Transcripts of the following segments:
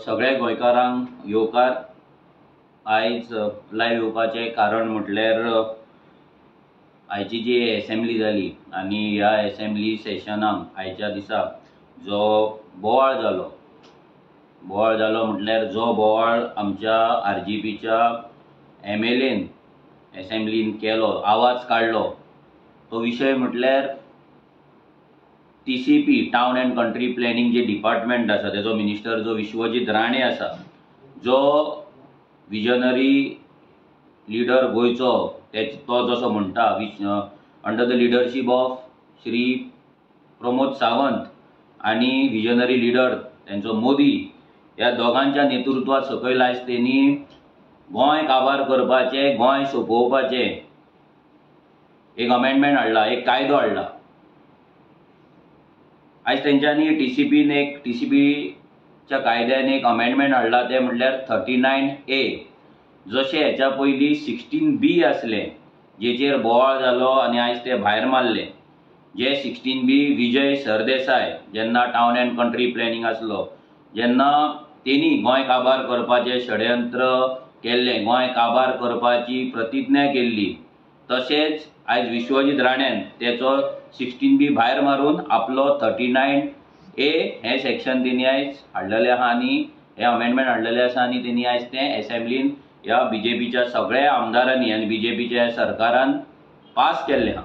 सगळ्या गोंयकारांक येवकार आयज लायव्ह येवपाचें कारण म्हटल्यार आयची जी असेंब्ली जाली आनी ह्या असेंब्ली सेशनाक आयच्या दिसा जो बोवाळ जालो म्हटल्यार जो बोवाळ आमच्या RGPच्या MLAन असेंब्लीन केलो, आवाज काडलो, तो विशय म्हटल्यार TCP town and country planning जे डिपार्टमेंट आसा तेजो मिनिस्टर जो विश्वजीत राणे आसा, जो विजनरी लिडर गोंयचो तो जसो म्हणटा under the leadership of Shri Pramod Sawant आनी विजनरी लिडर तेंचो मोदी, ह्या दोगांच्या नेतृत्वात सकयल आयज तेणी गोंय काबार करपाचें, गोंय सोंपोवपाचें एक अमेंडमेंट हाडला, एक कायदो हाडला. आयज तेंच्यांनी TCPच्या कायद्यान एक अमेंडमेंट हाडला, ते म्हटल्यार 39A. जशें हेच्या पयलीं 16B आसलें, जेचेर बोवाळ जालो आनी आयज ते भायर मारले. जे 16B विजय सरदेसाय जेन्ना टावन अँड कंट्री प्लॅनिंग आसलो, जेन्ना तेणी गोंय काबार करपाचें षडयंत्र केल्लें, गोंय काबार करपाची प्रतिज्ञा केल्ली, तशेंच आयज विश्वजीत राण्यान तेचो 16B भायर मारून आपलो 39A हें सेक्शन तेणी आयज हाडलेलें आहा आनी हें अमेंडमेंट हाडलेलें आसा आनी तेणी आयज तें असेंब्लीन ह्या BJPच्या सगळ्या आमदारांनी आनी BJPच्या सरकारान पास केल्लें आहा.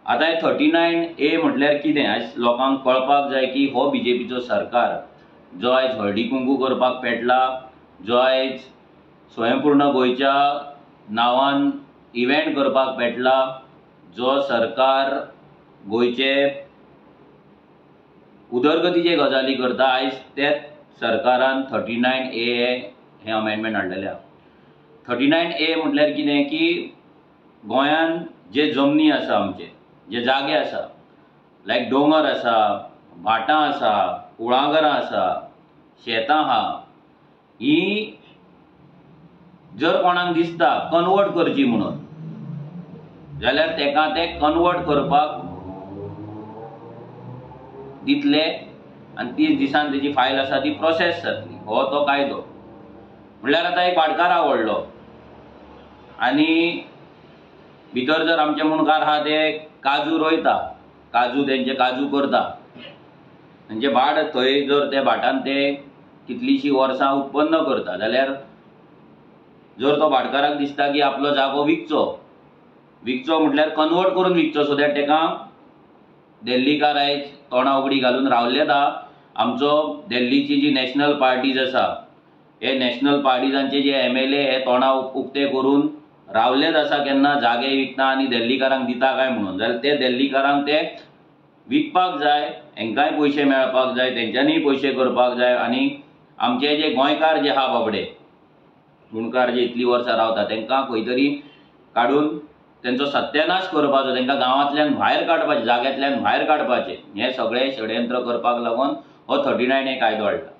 आतां हें 39A म्हटल्यार कितें, आयज लोकांक कळपाक जाय की हो BJPचो सरकार जो आयज हळदी कुंकू करपाक पेटला, जो आयज स्वयंपूर्ण गोंयच्या नांवान इव्हेंट करपाक पेटला, जो सरकार गोंयचे उदरगतीचे गजाली करता, आयज तेच सरकारान 39A हें अमेंडमेंट हाडलेलें आहा. 39A म्हटल्यार कितें की गोंयान जे जमनी आसा, आमचे जे जागे आसा, लायक दोंगर आसा, भाटां आसा, कुळागरां आसा, शेतां आहा, ही जर कोणाक दिसता कन्वर्ट करची म्हणून, जाल्यार तेका ते कन्वर्ट करपाक दितले आनी 30 दिसान तेजी फायल आसा ती प्रोसेस जातली. हो तो कायदो. म्हळ्यार आतां एक भाटकार आवडलो आनी भितर जर आमचे मुणकार आहा ते काजू रोयता, तेंचे काजू करता, म्हणजे भाट थंय जर त्या भाटान ते कितलीशीं वर्सां उत्पन्न करता, जाल्यार जर तो भाटकाराक दिसता की आपलो जागो विकचो म्हटल्यार कन्वर्ट करून विकचो, सो दॅट तेका दिल्लीकार आयज तोंडां उगडी घालून रावल्लेत आहा. आमचो दिल्लीची जी नॅशनल पार्टीज आसा, हे नॅशनल पार्टीजांचे जे MLA हे तोंडां उक्ते करून रावल्लेच आसा केन्ना जागे विकता आनी दिल्लीकारांक दिता काय म्हणून. जाल्यार ते दिल्लीकारांक ते विकपाक जाय, हेंकाय पयशे मेळपाक जाय, तेंच्यांनी पयशे करपाक जाय आनी आमचे जे गोंयकार जे आहा बाबडे मुणकार जे इतलीं वर्सां रावता तेंकां खंय तरी काडून तेंचो सत्यानाश करपाचो, तेंकां गांवांतल्यान भायर काडपाचें, जाग्यांतल्यान भायर काडपाचें, हें सगळें षडयंत्र करपाक लागून हो 39A कायदो हाडला.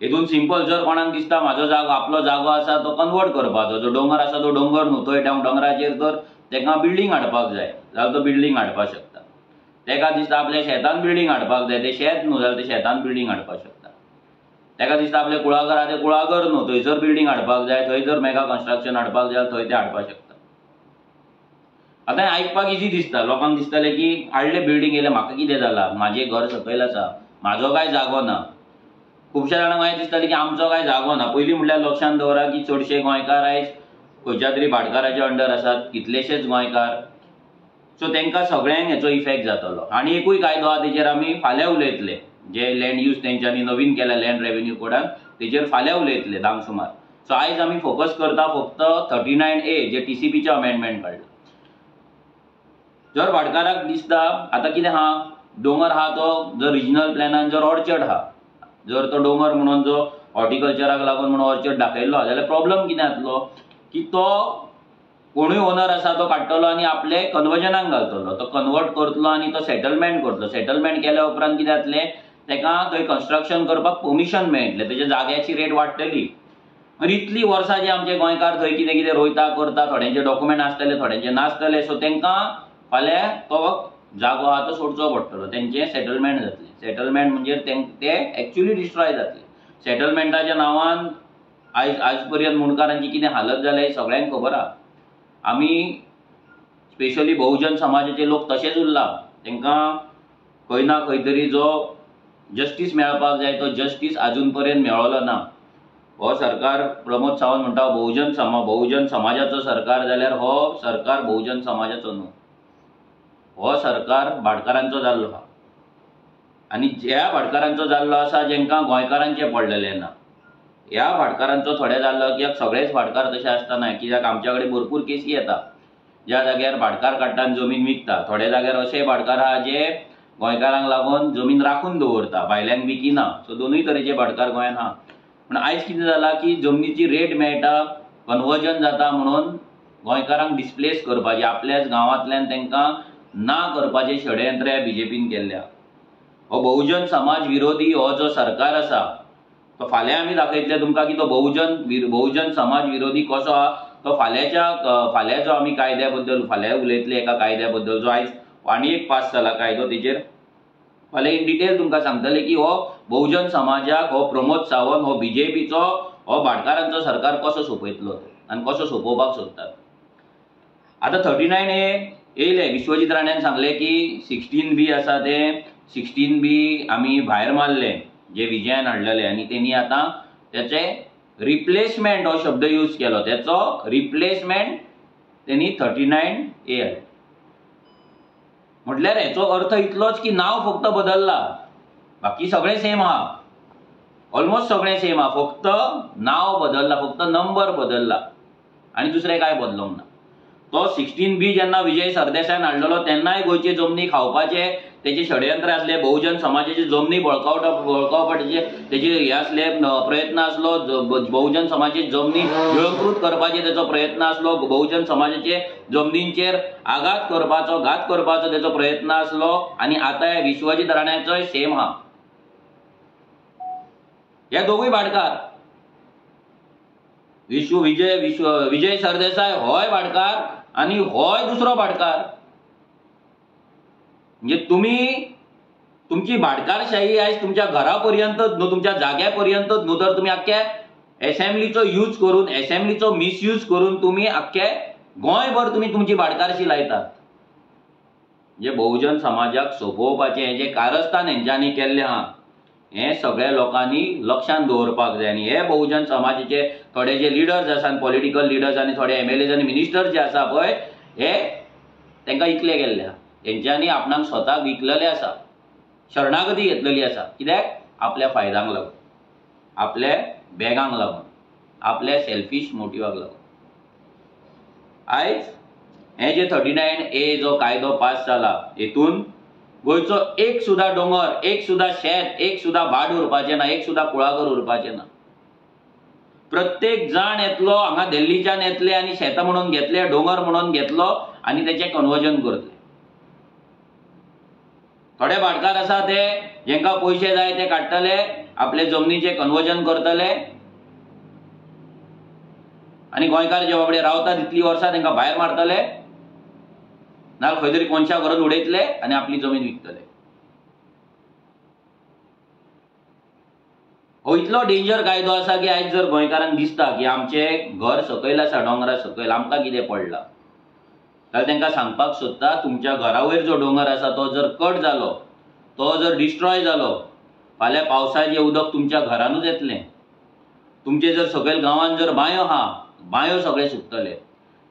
हेतून सिंपल, जर कोणाक दिसता म्हाजो जागो आपलो जागो आसा तो कन्वर्ट करपाचो, जो डोंगर आसा तो डोंगर न्हू, थंय डोंगराचेर तर तेका बिल्डींग हाडपाक जाय जाल्यार तो बिल्डींग हाडपाक शकता. तेका दिसता आपल्या शेतान बिल्डींग हाडपाक जाय, ते शेत न्हू जाल्यार ते शेतान बिल्डींग हाडपाक शकता. तेका दिसता आपले कुळागर आहा ते कुळागर न्हू, थंयसर बिल्डींग हाडपाक जाय, थंय जर मेगा कन्स्ट्रक्शन हाडपाक जाय थंय ते हाडपाक शकता. आतां आयकपाक इजी दिसता, लोकांक दिसतलें की हाडले बिल्डींग येयले म्हाका कितें जालां, म्हाजें घर सकयल आसा, म्हाजो काय जागो ना. खुबश्या जाणांक मागीर दिसतलें की आमचो काय जागो ना. पयलीं म्हणल्यार लक्षांत दवरा की चडशे गोंयकार आयज खंयच्या तरी भाटकाराच्या अंडर आसात, कितलेशेच गोंयकार. सो तेंकां सगळ्यांक हेचो इफेक्ट जातलो. आनी एकूय कायदो आहा तेजेर आमी फाल्यां उलयतले, जे लँड यूज तेंच्यांनी नवीन केला लँड रेव्हेन्यू कोडान, तेजेर फाल्यां उलयतले धांक सुमार. सो आयज आमी फोकस करता फक्त 39A जे TCPचें अमेंडमेंट काडलां. जर भाटकाराक दिसता आतां कितें आहा, दोंगर आहा तो जर रिजनल प्लॅनान जर ऑर्चर्ड आहा, जर तो दोंगर म्हणून जो हॉर्टिकल्चराक लागून म्हणून ऑर्चर्ड दाखयल्लो आहा जाल्यार प्रॉब्लम कितें जातलो की तो कोणूय ओनर आसा तो काडटलो आनी आपले कन्वर्जनाक घालतलो, तो कन्वर्ट करतलो आनी तो सेटलमेंट करतलो. सेटलमेंट केल्या उपरांत कितें जातलें, तेका थंय कन्स्ट्रक्शन करपाक परमिशन मेळटलें, तेज्या जाग्याची रेट वाडटली. आनी इतलीं वर्सां जे आमचे गोंयकार थंय कितें कितें रोयता करता, थोड्यांचे डॉक्युमेंट आसतले थोड्यांचे नासतले, सो तेंकां फाल्यां तो जागो आहा तो सोडचो पडटलो, तेंचें सेटलमेंट जातलें. सेटलमेंट म्हणजे ते एक्चुअली डिस्ट्रॉय जातले. सेटलमेंटाच्या नांवान आज पर्यंत मुणकारांची कितें हालत जाल्या ही सगळ्यांक खबर आहा. आमी स्पेशली बहुजन समाजाचे लोक तशेंच उरला, तेंकां खंय ना खंय तरी जो जस्टीस मेळपाक जाय तो जस्टीस आजून पर्यंत मेळ्ळो ना. हो सरकार प्रमोद सावंत म्हणटा बहुजन समाजाचो सरकार, जाल्यार हो सरकार बहुजन समाजाचो न्हू, हो सरकार भाटकारांचो जाल्लो आहा. आनी ज्या भाटकारांचो जाल्लो आसा जेंकां गोंयकारांचे पडलेले ना, ह्या भाटकारांचो थोडे जाल्लो, कित्याक सगळेच भाटकार तशे आसतना, कित्याक आमच्या कडेन भरपूर केसी येता ज्या जाग्यार भाटकार काडटा आनी जमीन विकता. थोड्या जाग्यार अशे भाटकार आहा जे गोंयकारांक लागून जमीन राखून दवरता, भायल्यांक विकिना. सो दोनूय तरेचे भाटकार गोंयांत आहा. पूण आयज कितें जालां की जमनीची रेट मेळटा, कन्वर्जन जाता म्हणून गोंयकारांक डिस्प्लेस करपाचें, आपल्याच गांवांतल्यान तेंकां ना करपाचें षडयंत्र ह्या BJPन केल्लें आहा. हो बहुजन समाज विरोधी हो जो सरकार आसा तो फाल्यां आमी दाखयतले तुमकां की तो बहुजन समाज विरोधी कसो आहा. तो फाल्यां जो आमी कायद्या बद्दल फाल्यां उलयतले, एका कायद्या बद्दल जो आयज आनी एक पास जाला कायदो, तेजेर फाल्यां इन डिटेल तुमकां सांगतले की हो बहुजन समाजाक, हो प्रमोद सावंत, हो BJPचो, हो भाटकारांचो सरकार कसो सोंपयतलो आनी कसो सोंपोवपाक सोदतात. आतां 39A येयले. विश्वजीत राण्यान सांगलें की 16B आसा ते 16B आमी भायर मारले, जे विजयान हाडलेले, आनी तेणी आतां तेचे रिप्लेसमेंट हो शब्द यूज केलो, तेचो रिप्लेसमेंट तेणी 39A हाडले. म्हटल्यार हेचो अर्थ इतलोच की नांव फक्त बदलला, बाकी सगळें सेम आहा, ऑलमोस्ट सगळें सेम आहा, फक्त नांव बदलला, फक्त नंबर बदलला आनी दुसरें काय बदलूंक ना. तो 16B जेन्ना विजय सरदेसायन हाडलेलो तेन्नाय गोंयचे जमनी खावपाचे तेचे षडयंत्र आसले, बहुजन समाजाचे जमनी बळकावपाचे तेचे हे आसले, प्रयत्न आसलो, बहुजन समाजाचे जमनी गिळंकृत करपाचे तेचो प्रयत्न आसलो, बहुजन समाजाचे जमनींचेर आघात करपाचो, घात करपाचो तेचो प्रयत्न आसलो. आनी आतां ह्या विश्वजीत राण्याचोय सेम आहा. हे दोगूय भाटकार, विजय सरदेसाय होय भाटकार आनी होय दुसरो भाटकार. म्हणजे तुमची भाटकारशाही आयज तुमच्या घरापर्यंतच न्हू, तुमच्या जाग्यापर्यंतच न्हू, तर तुमी आख्ख्या असेंब्लीचो यूज करून, असेंब्लीचो मिसयूज करून तुमी आख्खे गोंयभर तुमी तुमची भाटकारशी लायतात. जे बहुजन समाजाक सोंपोवपाचें हें जे कारस्थान हेंच्यांनी केल्लें आहा हें सगळ्या लोकांनी लक्षांत दवरपाक जाय. आनी हे बहुजन समाजाचे थोडे जे लिडर्स आसात, पॉलिटिकल लिडर्स आनी थोडे MLAs आनी मिनिस्टर्स जे आसा पळय, हे तांकां इकले गेल्ले आहा. तेंच्यांनी आपणाक स्वताक विकलेले आसा, शरणागती घेतलेली आसा. कित्याक? आपल्या फायद्यांक लागून, आपल्या बॅगांक लागून, आपल्या सेल्फिश मोटिवाक लागून. आयज हे जे 39A जो कायदो पास जाला, हेतून गोंयचो एक सुद्धा डोंगर, एक सुद्धा शेत, एक सुद्धा भाट उरपाचें ना, एक सुद्धा कुळागर उरपाचें ना. प्रत्येक जाण येतलो हांगा दिल्लीच्यान येतले आनी शेतां म्हणून घेतले, डोंगर म्हणून घेतलो आनी तेचें कन्वर्जन करतले. थोडे भाटकार आसा ते जेंकां पयशे जाय ते काडटले आपले जमनीचे कन्वर्जन करतले आणि गोंयकार जे बाबडे रावतात इतली वर्सां तांकां भायर मारतले ना खंय तरी कोणच्या घरात उडयतले आणि आपली जमीन विकतले. हो इतलो डेंजर कायदो आसा की आयज जर गोंयकारांक दिसता की आमचे घर सकयल आसा डोंगरा सकयल आमकां कितें पडला जाल्यार तांकां सांगपाक सोदता तुमच्या घरा वयर जो डोंगर आसा तो जर कट जालो तो जर डिस्ट्रॉय जालो फाल्यां पावसाचें उदक तुमच्या घरानूच येतलें. तुमचे जर सकयल गांवांत जर बांयो आहा बांयो सगळे सुकतले.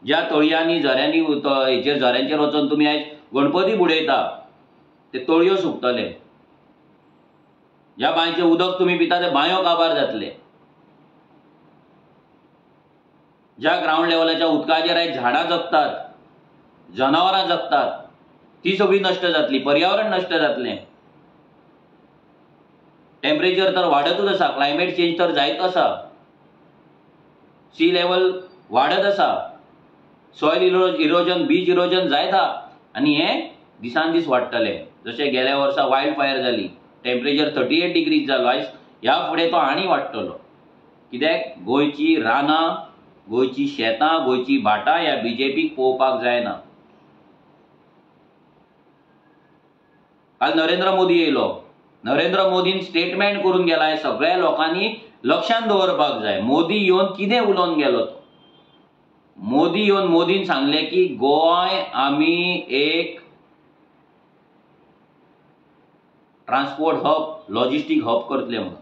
ज्या तळयांनी झऱ्यांनी हेचेर झऱ्यांचेर वचून तुमी आयज गणपती बुडयता ते तळयो सुकतले. ज्या बांयचें उदक तुमी पिता ते बांयो काबार जातले. ज्या ग्राउंड लेवलाच्या उदकाचेर आयज झाडां जगतात जनावरां जगतात ती सगळी नश्ट जातली. पर्यावरण नश्ट जातलें. टेम्परेचर तर वाडतच आसा. क्लायमेट चेंज तर जायत आसा. सी लेवल वाडत आसा. सॉयल इरोजन बीच इरोजन जायत आहा आनी हें दिसान दीस वाडटलें. जशें गेल्या वर्सा वायल्ड फायर जाली टेम्परेचर 38 डिग्रीज जालो. आयज ह्या फुडें तो आनी वाडटलो. कित्याक गोंयची रानां गोंयची शेतां गोंयची भाटां ह्या बीजेपीक पळोवपाक जायना. काल नरेंद्र मोदी येयलो. नरेंद्र मोदीन स्टेटमेंट करून गेला हे सगळ्या लोकांनी लक्षांत दवरपाक जाय. मोदी येवन कितें उलोवन गेलो तो. मोदी येवन मोदीन सांगलें की गोंय आमी एक ट्रान्सपोर्ट हब लॉजिस्टीक हब करतले म्हणून.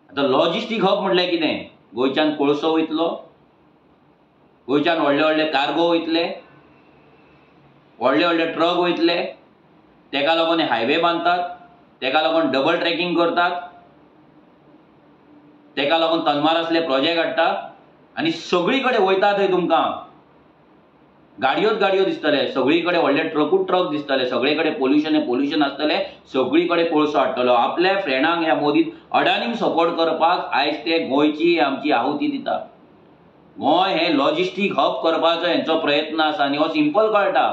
आतां लॉजिस्टीक हब म्हटल्यार कितें. गोंयच्यान कोळसो वयतलो गोंयच्यान व्हडले व्हडले कार्गो वयतले व्हडले व्हडले ट्रक वयतले. तेका लागून हायवे बांदतात तेका लागून डबल ट्रॅकिंग करतात तेका लागून तनमार असले प्रोजेक्ट हाडटात आनी सगळी कडेन वयता थंय तुमकां गाडयोच गाडयो दिसतले. सगळी कडेन व्हडले ट्रकूच ट्रक दिसतले. सगळे कडेन पोल्युशन आसतले. सगळी कडेन कोळसो हाडटलो. आपल्या फ्रेंडांक ह्या मोदीन अडानीक सपोर्ट करपाक आयज ते गोंयची आमची आहुती दिता. गोंय हे लॉजिस्टीक हब करपाचो हेंचो प्रयत्न आसा आनी हो सिंपल कळटा.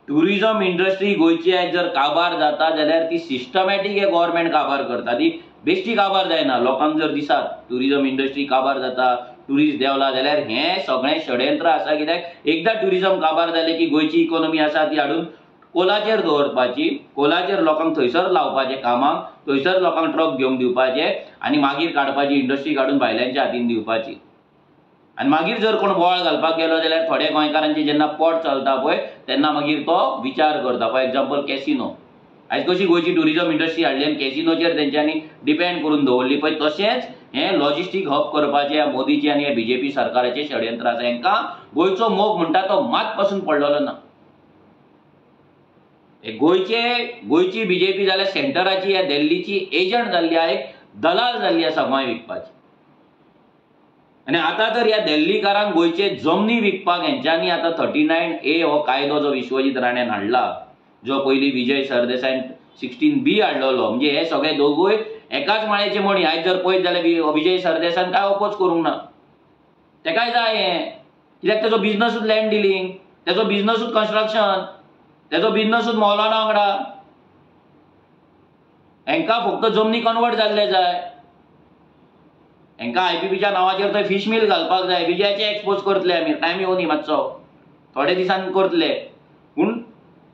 टुरिजम इंडस्ट्री गोंयची आयज जर काबार जाता जाल्यार ती सिस्टमॅटीक हे गव्हर्मेंट काबार करता. ती बेश्टी काबार जायना. लोकांक जर दिसत टुरिजम इंडस्ट्री काबार जाता टुरिस्ट देंवला जाल्यार हें सगळें षडयंत्र आसा. कित्याक एकदा टुरिजम काबार जालें की गोंयची इकॉनॉमी आसा ती हाडून कोलाचेर दवरपाची. कोलाचेर लोकांक थंयसर लावपाचें कामाक. थंयसर लोकांक ट्रक घेवंक दिवपाचे आनी मागीर काडपाची इंडस्ट्री काडून भायल्यांच्या हातीन दिवपाची. आनी मागीर जर कोण बोवाळ घालपाक गेलो जाल्यार थोड्या गोंयकारांचे जेन्ना पोट चलता पळय तेन्ना मागीर तो विचार करता. For example casino. आयज कशी गोंयची टुरिजम इंडस्ट्री हाडली आनी कॅसिनोचेर तेंच्यांनी डिपेंड करून दवरली पळय तशेंच हें लॉजिस्टीक हब करपाचें ह्या मोदीचे आनी ह्या बीजेपी सरकाराचें षडयंत्र आसा. हांकां गोंयचो मोग म्हणटा तो मात पासून पडलेलो ना. गोंयची बीजेपी जाल्यार सेंटराची ह्या दिल्लीची एजंट जाल्ली आहा. एक दलाल जाल्ली आसा गोंय विकपाची. आनी आतां तर ह्या दिल्लीकारांक गोंयचे जमनी विकपाक हेंच्यांनी आतां 39A हो कायदो जो विश्वजीत राणेन हाडला जो पयलीं विजय सरदेसायन 16B हाडलेलो. म्हणजे हे सगळे दोगूय एकाच माळेचे मणी. आयज जर पळयत जाल्यार विजय सरदेसायन काय ओपोज करूंक ना. तेकाय जाय हें. कित्याक तेजो बिझनसूच लँड डिलींग तेजो बिझनसूच कन्स्ट्रक्शन तेजो बिझनसूच मौलाना वांगडा. हांकां फक्त जमनी कन्वर्ट जाल्ले जाय. हांकां IPPच्या नांवाचेर थंय फिश मिल घालपाक जाय. विजयाचे एक्सपोज करतले आमी. टायम येवं न्ही मातसो थोडे दिसान करतले. पूण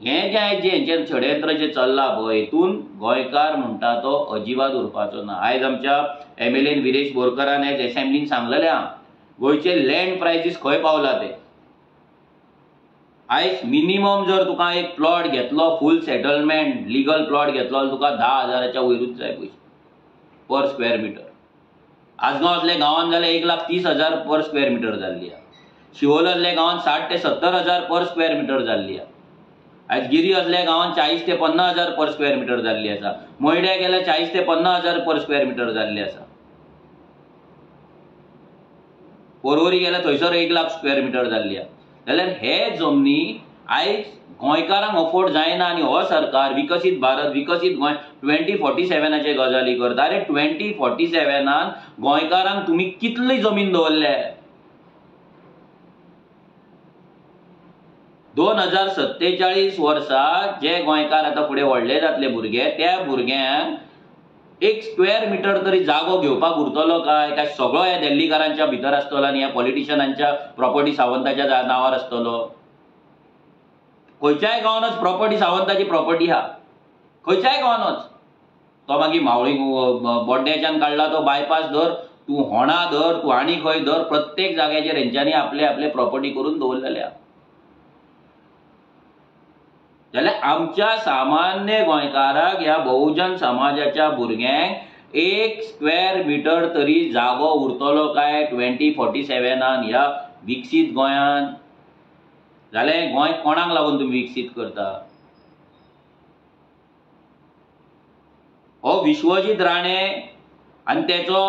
हें जें आयज हेंचेर षडयंत्र जें चल्लां पळय हितून गोंयकार म्हणटा तो अजिबात उरपाचो ना. आयज आमच्या MLAन विरेश बोरकरान आयज एसेंब्लीन सांगलेलें आहा गोंयचे लँड प्रायसीस खंय पावला ते. आयज मिनिमम जर तुका एक प्लॉट घेतलो फूल सेटलमेंट लिगल प्लॉट घेतलो जाल्यार तुका 10,000च्या वयरूच जाय पयशे पर स्क्वेअर मिटर. आजगांवांतल्या गांवांत जाल्यार 1,30,000 पर स्क्वेअर मिटर जाल्ली आहा. शिवोले गांवांत 60,000 ते 70,000 पर स्क्वेअर मिटर जाल्ली आहा. आयज गिरी असल्या गांवांत 40,000 ते 50,000 पर स्क्वेअर मिटर जाल्ली आसा. मोयड्या गेल्यार 40,000 ते 50,000 पर स्क्वेअर मिटर जाल्ली आसा. पोरवोरी गेल्यार थंयसर 1,00,000 स्क्वेअर मिटर जाल्ली आहा. जाल्यार हे जमनी आयज गोंयकारांक अफोर्ड जायना आनी हो सरकार विकसीत भारत विकसीत गोंय 2047चे गजाली करता. अरे 2047 गोंयकारांक तुमी कितली जमीन दवरल्या. 2047 वर्सा जे गोंयकार आतां फुडें व्हडले जातले भुरगे त्या भुरग्यांक 1 स्क्वेअर मीटर तरी जागो घेवपाक उरतलो काय सगळो ह्या दिल्लीकारांच्या भितर आसतलो आनी ह्या पॉलिटिशियनांच्या प्रॉपर्टी सावंताच्या नांवार आसतलो? खंयच्याय गांवानच प्रॉपर्टी सावंताची प्रॉपर्टी आहा, खंयच्याय गांवानच. तो मागीर मावळी बोड्ड्याच्यान काडला तो बायपास धर, तूं होणा धर, तूं आनी खंय धर, प्रत्येक जाग्याचेर हेंच्यांनी आपले आपले प्रॉपर्टी करून दवरलेले आहा. जाल्यार आमच्या सामान्य गोंयकाराक ह्या बहुजन समाजाच्या भुरग्यांक 1 स्क्वेअर मीटर तरी जागो उरतलो काय 2047 ह्या विकसीत गोंयान? जाल्यार गोंय कोणाक लागून तुम्ही विकसीत करता? हो विश्वजीत राणे आनी तेचो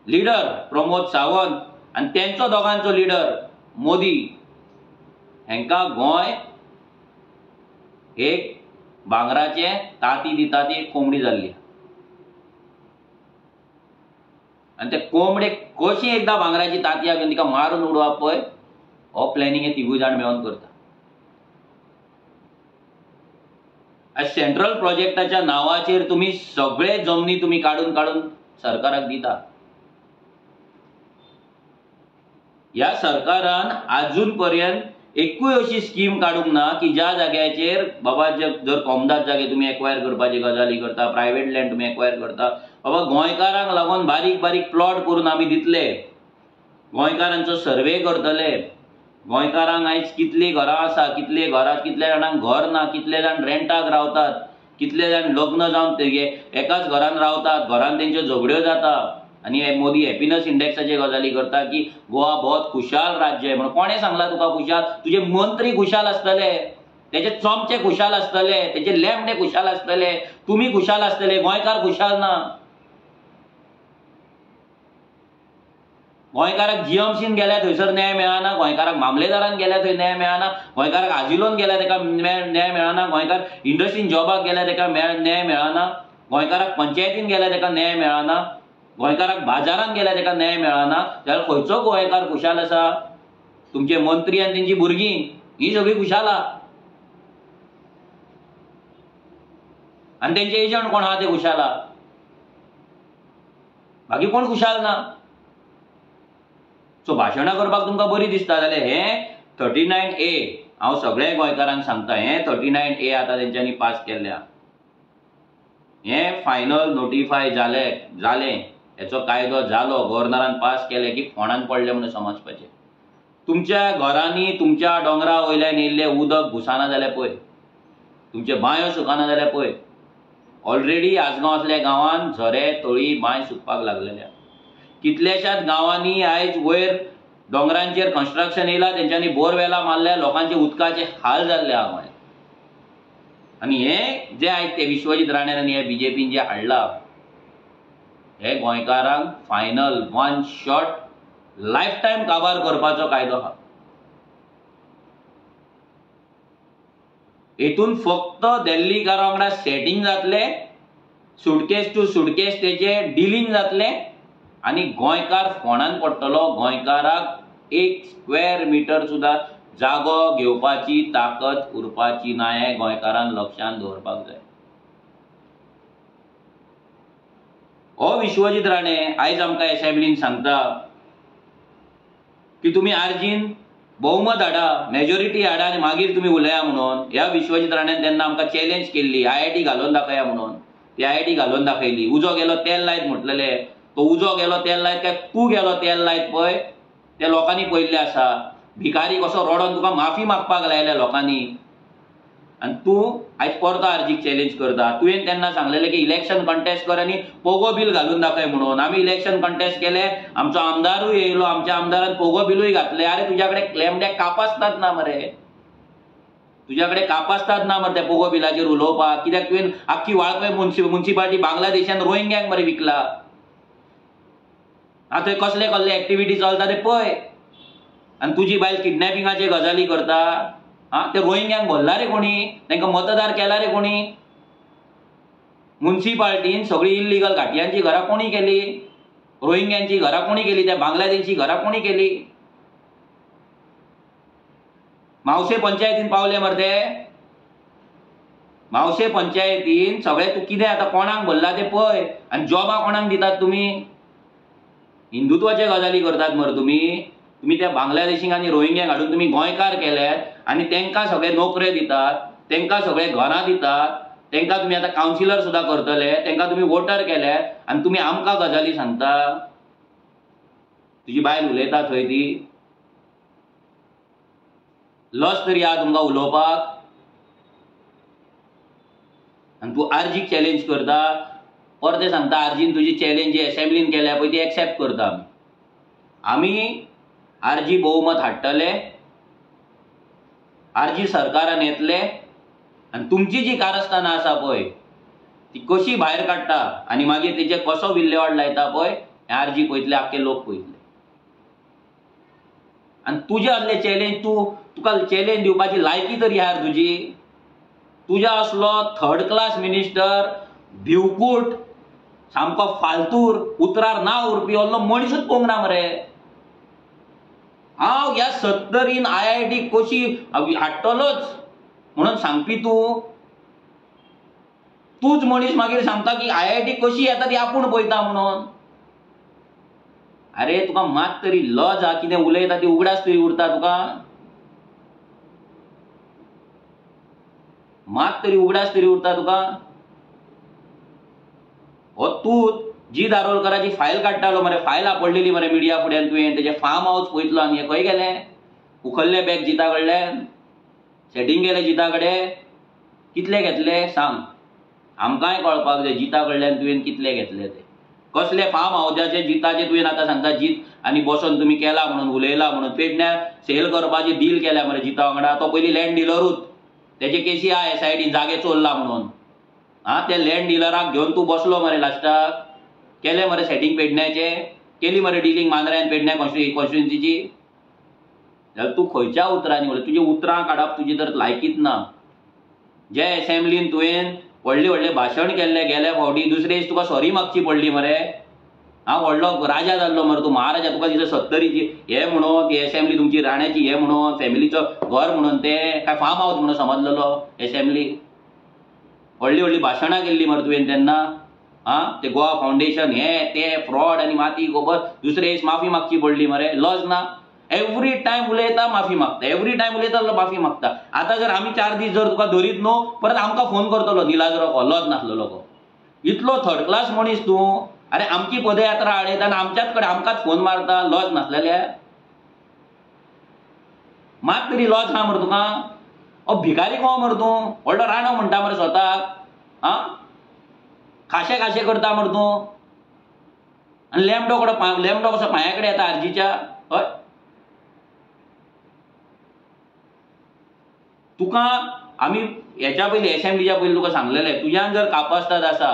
लिडर प्रमोद सावंत आनी तेंचो दोगांचो लिडर मोदी, हेंकां गोंय एक भांगराचे ताती दिता ती एक कोंबडी जाल्ली. आनी ते कोंबडेक कशी एकदां भांगराची तांतयां घेवन तिका मारून उडोवप पळय, हो प्लॅनिंग हे तिगूय जाण मेळोन करता. सेंट्रल प्रोजेक्टाच्या नावाचेर तुम्ही सगळे जमनी तुम्ही काढून काढून सरकाराक दिता. ह्या सरकारान अजून पर्यंत एकूय अशी स्कीम काडूंक ना की ज्या जाग्याचेर बाबा जर कोमदाद जागे तुम्ही एक्वायर करपाची गजाली करता, प्रायव्हेट लँड तुम्ही एक्वायर करता, बाबा गोंयकारांक लागून बारीक बारीक प्लॉट करून आमी दितले, गोंयकारांचो सर्वे करतले, गोंयकारांक आयज कितली घरां आसा, कितले जाणांक घर ना, कितले जाण रेंटाक रावतात, कितले जाण लग्न जावन एकाच घरान रावतात, घरान तेंच्यो झगड्यो जाता. आनी मोदी हॅपीनेस इंडेक्साचे गजाली करता की गोवा बहुत खुशाल राज्य आहे म्हणून. कोणे सांगला तुका खुशाल? तुझे मंत्री खुशाल आसतले, तेचे चमचे खुशाल आसतले, तेचे लेमडे खुशाल आसतले, तुम्ही खुशाल आसतले, गोंयकार खुशाल ना. गोंयकाराक जीएमसीन गेल्या थंयसर न्याय मेळना, गोंयकाराक मामलेदारान गेल्या थंय न्याय मेळना, गोंयकाराक आजिलोन गेल्या तेका न्याय मेळना, गोंयकार इंडस्ट्रीन जॉबाक गेल्या तेका न्याय मेळना, गोंयकाराक पंचायतीन गेल्या तेका न्याय मेळना, गोंयकाराक बाजारान गेल्या तेका न्याय मेळना. जाल्यार खंयचो गोंयकार खुशाल आसा? तुमचे मंत्री आनी तेंची भुरगीं ही सगळीं खुशाल आहा. आनी तेंचे एजंट कोण आहा ते खुशाल आहा, बाकी कोण खुशाल ना. सो भाशणां करपाक तुमकां बरी दिसता जाल्यार हे 39A हांव सगळे गोंयकारांक सांगता, हे 39A आतां तेंच्यांनी पास केल्ल्या, हे फायनल नोटिफाय जालें, हेचो कायदो जालो, गव्हर्नरान पास केले की फोंडान पडले म्हणून समजपाचें. तुमच्या घरांनी तुमच्या डोंगरा वयल्यान येयल्ले उदक घुसाना जाल्यार पळय, तुमचे बांयो सुकाना जाल्यार पळय. ऑलरेडी आजगांव असल्या गांवांत झरे तळी बांय सुकपाक लागलेल्या. कितल्याशाच गांवांनी आयज वयर डोंगरांचेर कन्स्ट्रक्शन येयला, तेंच्यांनी बोरवेलां मारल्या, लोकांचे उदकाचे हाल जाल्ले आहा गोंयांत. आनी हे जे आयज ते विश्वजीत राणे आनी हे बीजेपीन जे हाडला, हे गोंयकारांक फायनल 1 शॉट लायफ टायम काबार करपाचो कायदो आहा. हेतून फक्त दिल्लीकारा वांगडा सेटिंग जातले, सुटकेस टू सुटकेस तेचे डिलिंग जातले आनी गोंयकार फोंडान पडटलो. गोंयकाराक 1 स्क्वेअर मीटर सुद्धा जागो घेवपाची ताकद उरपाची ना, हे गोंयकारान लक्षांत दवरपाक जाय. हो विश्वजीत राणे आयज आमकां असेंब्लीन सांगता की तुम्ही आर्जीन बहुमत हाडा, मेजॉरिटी हाडा आनी मागीर तुम्ही उलया म्हणून. ह्या विश्वजीत राणेन तेन्ना आमकां चॅलेंज केल्ली, IIT घालून दाखया म्हणून. ती IIT घालून दाखयली. उजो गेलो तेल लायत म्हटलेले, तो उजो गेलो तेल लायत काय तूं गेलो तेल लायत पळय ते लोकांनी पळयल्ले आसा. भिकारी कसो रडोन तुका माफी मागपाक लायल्या लोकांनी, आनी तूं आयज परतो आर्जीक चॅलेंज करता. तुवें तेन्ना सांगलेलें की इलेक्शन कंटेस्ट कर आनी पोगो बील घालून दाखय म्हणून. आमी इलेक्शन कंटेस्ट केले, आमचो आमदारूय येयलो, आमच्या आमदारान पोगो बिलूय घातले. अरे तुज्या कडेन क्लेमडे कापासतात ना मरे, तुज्या कडेन कापासतात ना मरे ते पोगो बिलाचेर उलोवपाक. कित्याक तुवें आख्खी वाळपय म्युनिसिपालिटी बांगलादेशान रोहिंग्यांक मरे विकला. थंय कसले कसले एक्टिविटी चलता ते पळय. आनी तुजी बायल किडनॅपिंगाचे गजाली करता. ते रोहिंग्यांक भरला रे कोणी, तांकां मतदार केला रे कोणी? म्युनिसिपालिटीन सगळी इल्लिगल घाटयांची घरां कोणी केली? रोहिंग्यांची घरां कोणी केली? त्या बांगलादेशची घरां कोणी केली? मावशे पंचायतीन पावले मरे ते. मावशे पंचायतीन सगळे तू कितें आतां कोणाक भरला ते पळय आनी जॉबां कोणाक दितात तुमी? हिंदुत्वाचे गजाली करतात मरे तुम्ही त्या बांगलादेशींक आनी रोहिंग्यांक हाडून तुम्ही गोंयकार केल्यात आनी तांकां सगळे नोकऱ्यो दितात, तांकां सगळे घरां दितात, तांकां तुम्ही आतां कावन्सिलर सुद्दां करतले, तांकां तुम्ही वोटर केल्यात आनी तुम्ही आमकां गजाली सांगता. तुजी बायल उलयता थंय ती लज तरी आहा तुमकां उलोवपाक? आनी तूं आरजीक चॅलेंज करता. परते सांगता आरजीन तुजी चॅलेंज जी एसेंब्लीन केल्या पळय ती एक्सेप्ट करता आमी आरजी बहुमत हाडटले, आरजी सरकारान येतले आनी तुमची जी कारस्थानां आसा पळय ती कशी भायर काडटा आनी मागीर तेजे कसो विल्लेवाट लायता पळय हें आरजी पळयतले, आख्खे लोक पळयतले. आनी तुजे असले चॅलेंज तुका चॅलेंज दिवपाची लायकी तरी यार तुजी? तुज्या असलो थर्ड क्लास मिनिस्टर भिवकूट सामको फालतूर उतरार ना उरपी असलो मनीसूच पळोवंक ना मरे. हांव ह्या 70रीन IIT कशी हाडटलोच म्हणून सांगपी तूच मनीस मागीर सांगता की IIT कशी येता ती आपूण पळयता म्हणून. अरे तुका मात तरी लज हा, कितें उलयता ती उगडास तरी उरता तुका? मात तरी उगडास तरी उरता तुका? हो तूं जी दारोलकराची फायल काडटालो मरे, फायल आपडलेली मरे मिडिया फुड्यान, तुवें तेजे फार्म हाऊस पळयतलो आमी. हे खंय गेले? उखल्ले बॅग जिता कडल्यान सेटींग केले जिता कडेन. कितले घेतले सांग, आमकांय कळपाक जाय जिता कडल्यान तुवें कितले घेतले ते. कसले फार्म हाऊसाचे जिताचे तुवें आतां सांगता जीत आनी बसोन तुमी केला म्हणून उलयला म्हणून. पेडण्या सेल करपाची डील केल्या मरे जिता वांगडा. तो पयलीं लँड डिलरूच, तेजे केसी आहा SIDन जागे चोरला म्हणून. त्या लँड डिलराक घेवन तूं बसलो मरे लास्टाक. केले मरे सेटींग पेडण्याचे, केली मरे डिलींग मांद्र्यान पेडण्या कॉन्स्टिट्युएन्सीची. जाल्यार तूं खंयच्या उतरांनी उलय? तुजी उतरां काडप तुजी तर लायकीच ना. जे एसेंब्लीन तुवें व्हडले व्हडले भाशण केल्ले गेल्या फावटी, दुसरे दीस तुका सॉरी मागची पडली मरे. व्हडलो राजा जाल्लो मरे तूं, महाराजा. तुका दिसता 70रीची हे म्हणून ती एसेंब्ली तुमची राण्याची हे म्हणून फॅमिलीचो घर म्हणून ते काय फार्म हाऊस म्हणून समजलेलो एसेंब्ली? व्हडली व्हडली भाशणां केल्ली मरे तुवें तेन्ना. ते गोवा फाउंडेशन हे ते फ्रॉड आनी माती गोबर. दुसरे दीस माफी मागची पडली मरे. लज ना? एवरी टायम उलयता माफी मागता, एवरी टायम उलयता माफी मागता. आतां जर आमी 4 दीस जर तुका धरीत न्हू, परत आमकां फोन करतलो निलाजरो को, लज नासलेलो को. इतलो थर्ड क्लास मनीस तूं. अरे आमची पदयात्रा हाडयता आनी आमच्याच कडेन आमकांच फोन मारता. लज नासलेल्या? मात तरी लज ना मरे तुका? भिकारी को मरे तूं? व्हडलो राणो म्हणटा मरे स्वताक. खाशे खाशे करता मरे तूं. आनी लेमडो कसो पांया कडेन येता आरजीच्या? हय तुका आमी हेच्या पयलीं एसेंब्लीच्या पयलीं तुका सांगलेले, तुज्यान जर कापास्ताद आसा